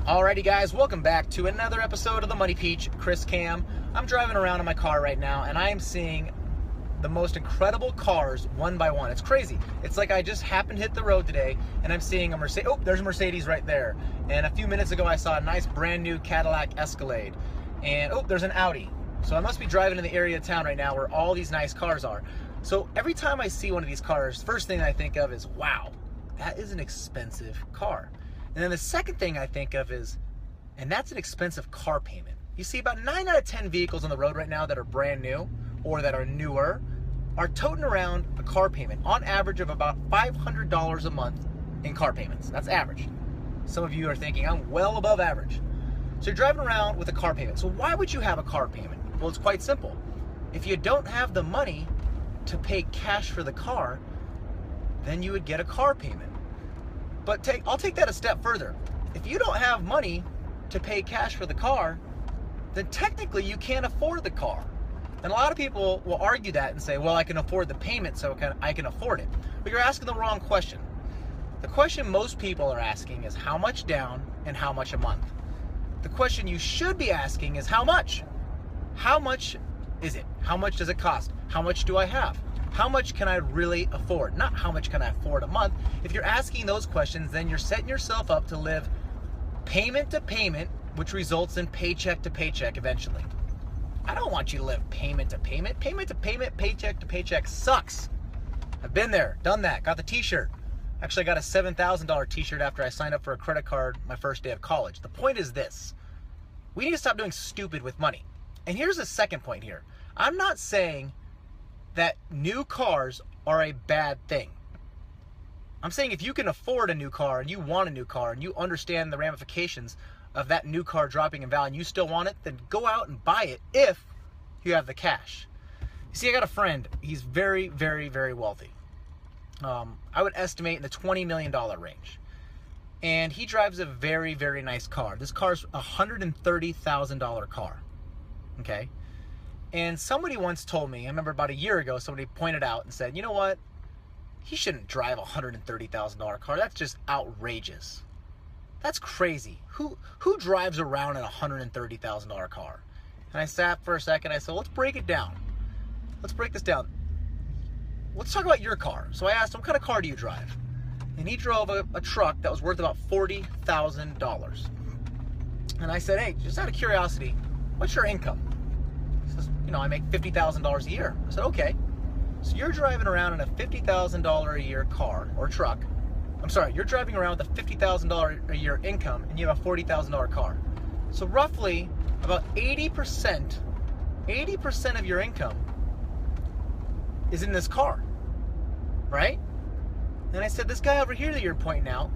Alrighty guys, welcome back to another episode of the Money Peach, Chris Cam. I'm driving around in my car right now and I am seeing the most incredible cars one by one. It's crazy. It's like I just happened to hit the road today and I'm seeing a Mercedes. Oh, there's a Mercedes right there. And a few minutes ago I saw a nice brand new Cadillac Escalade. And oh, there's an Audi. So I must be driving in the area of town right now where all these nice cars are. So every time I see one of these cars, first thing I think of is, wow, that is an expensive car. And then the second thing I think of is, and that's an expensive car payment. You see, about 9 out of 10 vehicles on the road right now that are brand new or that are newer are toting around a car payment on average of about $500 a month in car payments. That's average. Some of you are thinking, I'm well above average. So you're driving around with a car payment. So why would you have a car payment? Well, it's quite simple. If you don't have the money to pay cash for the car, then you would get a car payment. But I'll take that a step further. If you don't have money to pay cash for the car, then technically you can't afford the car. And a lot of people will argue that and say, well, I can afford the payment, so I can afford it. But you're asking the wrong question. The question most people are asking is how much down and how much a month. The question you should be asking is how much? How much is it? How much does it cost? How much do I have? How much can I really afford? Not how much can I afford a month. If you're asking those questions, then you're setting yourself up to live payment to payment, which results in paycheck to paycheck eventually. I don't want you to live payment to payment. Payment to payment, paycheck to paycheck sucks. I've been there, done that, got the t-shirt. Actually, I got a $7,000 t-shirt after I signed up for a credit card my first day of college. The point is this: we need to stop doing stupid with money. And here's the second point here. I'm not saying that new cars are a bad thing. I'm saying if you can afford a new car and you want a new car and you understand the ramifications of that new car dropping in value and you still want it, then go out and buy it if you have the cash. You see, I got a friend. He's very, very, very wealthy. I would estimate in the $20 million range. And he drives a very, very nice car. This car's a $130,000 car. Okay? And somebody once told me, I remember about a year ago, somebody pointed out and said, you know what? He shouldn't drive a $130,000 car. That's just outrageous. That's crazy. Who drives around in a $130,000 car? And I sat for a second. I said, let's break it down. Let's break this down. Let's talk about your car. So I asked him, what kind of car do you drive? And he drove a truck that was worth about $40,000. And I said, hey, just out of curiosity, what's your income? He says, I make $50,000 a year. I said, okay. So you're driving around in a $50,000 a year car or truck. I'm sorry, you're driving around with a $50,000 a year income and you have a $40,000 car. So roughly about 80% of your income is in this car, right? And I said, this guy over here that you're pointing out,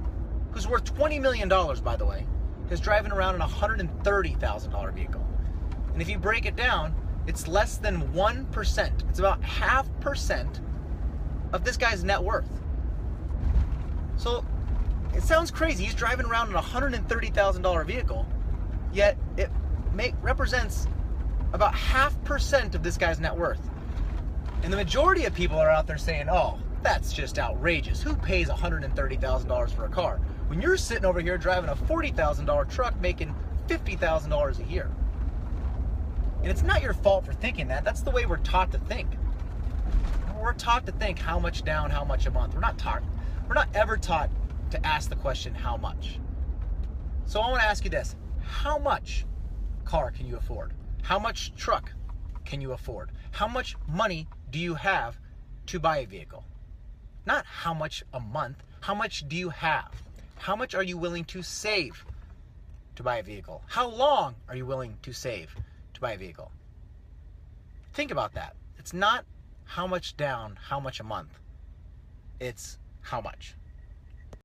who's worth $20 million, by the way, is driving around in a $130,000 vehicle. And if you break it down, it's less than 1%. It's about 0.5% of this guy's net worth. So it sounds crazy. He's driving around in a $130,000 vehicle, yet it represents about 0.5% of this guy's net worth. And the majority of people are out there saying, oh, that's just outrageous. Who pays $130,000 for a car? When you're sitting over here driving a $40,000 truck making $50,000 a year. And it's not your fault for thinking that. That's the way we're taught to think. We're taught to think how much down, how much a month. We're not ever taught to ask the question, how much? So I want to ask you this. How much car can you afford? How much truck can you afford? How much money do you have to buy a vehicle? Not how much a month. How much do you have? How much are you willing to save to buy a vehicle? How long are you willing to save to buy a vehicle? Think about that. It's not how much down, how much a month. It's how much.